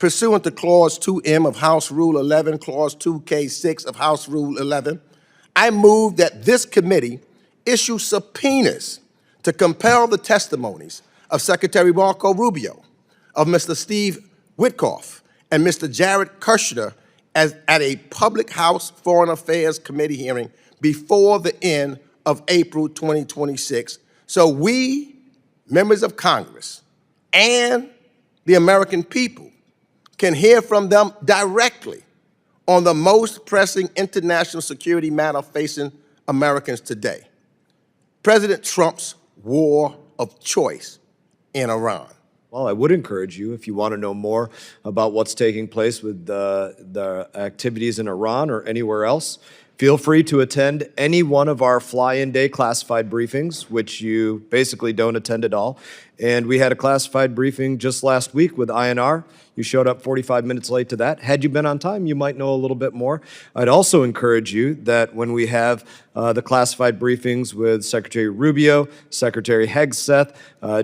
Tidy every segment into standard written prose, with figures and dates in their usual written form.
pursuant to Clause 2M of House Rule 11, Clause 2K6 of House Rule 11, I move that this committee issue subpoenas to compel the testimonies of Secretary Marco Rubio, of Mr. Steve Witkoff, and Mr. Jared Kushner at a public House Foreign Affairs Committee hearing before the end of April 2026, so we, members of Congress, and the American people can hear from them directly on the most pressing international security matter facing Americans today: President Trump's war of choice in Iran. Well, I would encourage you, if you want to know more about what's taking place with the activities in Iran or anywhere else, feel free to attend any one of our fly-in day classified briefings, which you basically don't attend at all. And we had a classified briefing just last week with INR. You showed up 45 minutes late to that. Had you been on time, you might know a little bit more. I'd also encourage you that when we have the classified briefings with Secretary Rubio, Secretary Hegseth,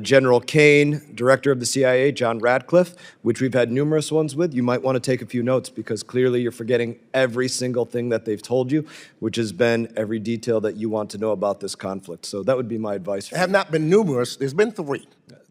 General Kane, Director of the CIA, John Radcliffe, which we've had numerous ones with, you might want to take a few notes because clearly you're forgetting every single thing that they've told you, which has been every detail that you want to know about this conflict. So that would be my advice for you. Have not been numerous. There's been 3.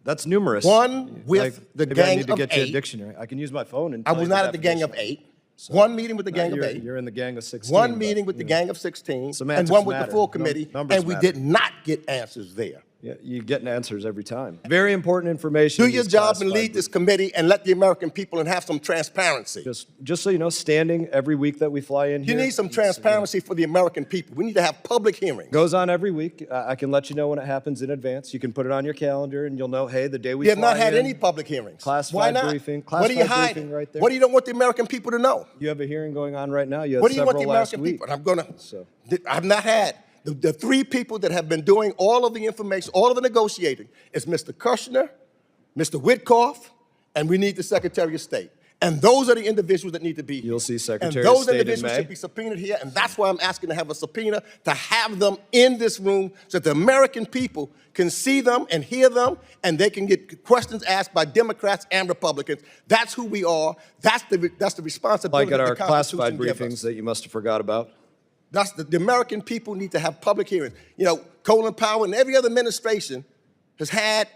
That's numerous. One with the maybe gang I need to of get you a 8. dictionary. I can use my phone and I tell was you not the at the gang of definition. 8. One meeting with the gang of 8. You're in the gang of 16. One meeting with the gang of 16, and Semantics one with the matter. full committee, Numbers and we matter. did not get answers there. Yeah, you're getting answers every time. Very important information. Do in your these job and classified lead this committee and let the American people and have some transparency. Just so you know, standing every week that we fly in here. You need some transparency for the American people. We need to have public hearings. Goes on every week. I can let you know when it happens in advance. You can put it on your calendar and you'll know, hey, the day we You have fly not had in, any public hearings. classified Why not? briefing. What are you Classified hiding? briefing right there. What do you don't want the American people to know? You have a hearing going on right now. You had What do you want the several last American week. people? I've not had. The 3 people that have been doing all of the information, all of the negotiating, is Mr. Kushner, Mr. Witkoff, and we need the Secretary of State. And those are the individuals that need to be here. You'll see Secretary and of those State in individuals May. should be subpoenaed here, and that's why I'm asking to have a subpoena to have them in this room so that the American people can see them and hear them, and they can get questions asked by Democrats and Republicans. That's who we are. That's the responsibility Like at that our the classified Constitution gives briefings us. that you must have forgot about. That's the American people need to have public hearings. You know, Colin Powell and every other administration has had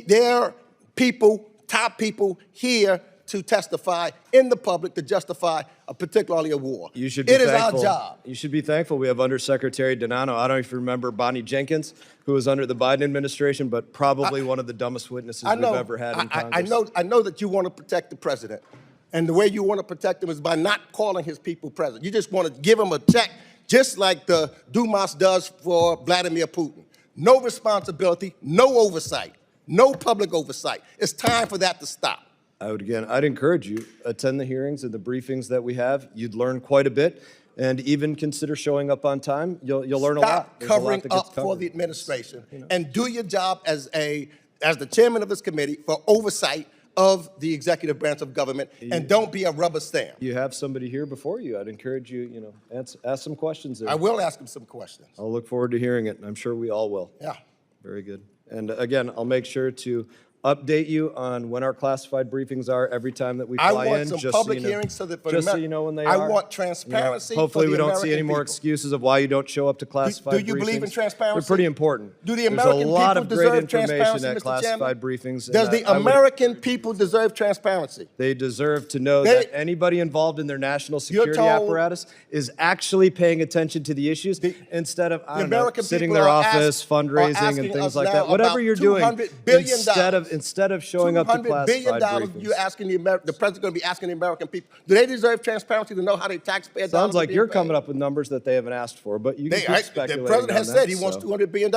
their people, top people here to testify in the public to justify particularly a war. You should be It is thankful. our job. You should be thankful. We have Undersecretary Donano. I don't know if you remember Bonnie Jenkins, who was under the Biden administration, but probably one of the dumbest witnesses we've ever had in Congress. I know that you want to protect the president. And the way you want to protect him is by not calling his people president. You just want to give him a check, just like the Dumas does for Vladimir Putin. No responsibility, no oversight, no public oversight. It's time for that to stop. I'd encourage you, attend the hearings and the briefings that we have. You'd learn quite a bit, and even consider showing up on time. You'll learn a lot. Stop There's a lot covering that gets up for covered. the administration, and do your job as the chairman of this committee for oversight of the executive branch of government, and don't be a rubber stamp. You have somebody here before you. I'd encourage you, ask some questions there. I will ask him some questions. I'll look forward to hearing it, and I'm sure we all will. Yeah. Very good. And again, I'll make sure to update you on when our classified briefings are every time that we fly in. I want some just public so you know, hearings so that just so you know when they I are. want transparency. Hopefully for we the don't see any American more people. excuses of why you don't show up to classified briefings. Do you believe in transparency? They're pretty important. Do the American There's a lot people of great deserve information transparency, at Mr. classified Chairman? briefings. and Does the I would- American people deserve transparency? They deserve to know that anybody involved in their national security told- apparatus is actually paying attention to the issues instead of, I don't know, American sitting in people their are office, fundraising asking and things us like now that. Whatever about you're doing, $200 billion. instead of showing up to $200 classified billion briefings. you're asking the president's going to be asking the American people. Do they deserve transparency to know how their taxpayer dollars Sounds are like being you're paid? coming up with numbers that they haven't asked for, but you can keep speculating The president has on said that, he wants so. $200 billion.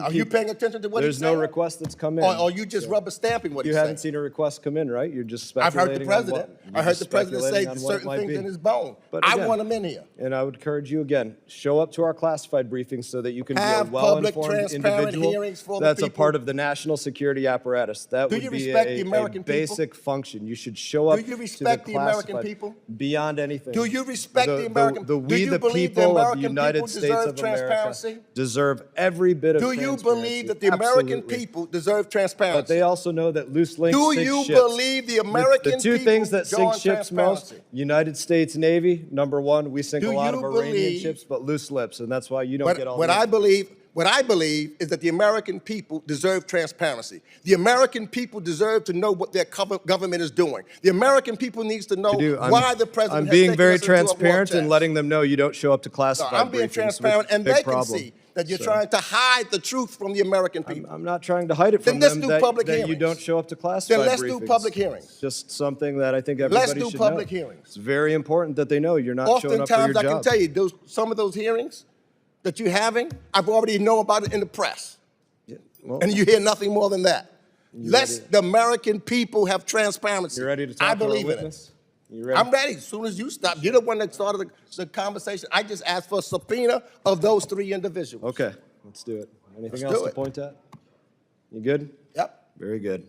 Are you paying attention to what he's There's saying? no request that's come in. Or are you just rubber stamping what You he's haven't saying? seen a request come in, right? You're just I've speculating heard the president. I heard the president say certain things in his bone. But I again, want him in here. And I would encourage you again, show up to our classified briefings so that you can Have be a public, well-informed transparent individual hearings for the that's a people. part of the national security apparatus. That Do would you be respect the a American people? basic function. You should show up Do you to respect the American classified- people? Beyond anything. Do you respect the American? The do we you the believe the people of the American United people States deserve of America transparency? deserve every bit of Do Do you transparency. believe that the American Absolutely. people deserve transparency? But they also know that loose links Do sink you ships. believe the American The two people things that sink join ships most, transparency? United States Navy, number one, we sink a Do lot of you Iranian believe- ships, but loose lips, and that's why you don't get all What the I believe is that the American people deserve transparency. The American people deserve to know what their government is doing. The American people needs to know why the president I'm has being taken very us into a war transparent and chest. letting them know you don't show up to classified I'm being briefings, transparent, which is a and big they can problem. see that you're So, trying to hide the truth from the American people. I'm not trying to hide it from Then let's them do public that you hearings. don't show up to classified Then let's briefings. do public hearings. It's just something that I think everybody Let's do should public know. hearings. It's very important that they know you're not showing up for your Oftentimes, I job. can tell you, some of those hearings that you're having, I've already know about it in the press. Yeah, well, And you hear nothing more than that. The American people have transparency. you ready to talk I to our believe in it. witness? You ready? I'm ready as soon as you stop. You're the one that started the conversation. I just asked for a subpoena of those 3 individuals. Okay, let's do it. Anything Let's else do to it. point at? You good? Yep. Very good.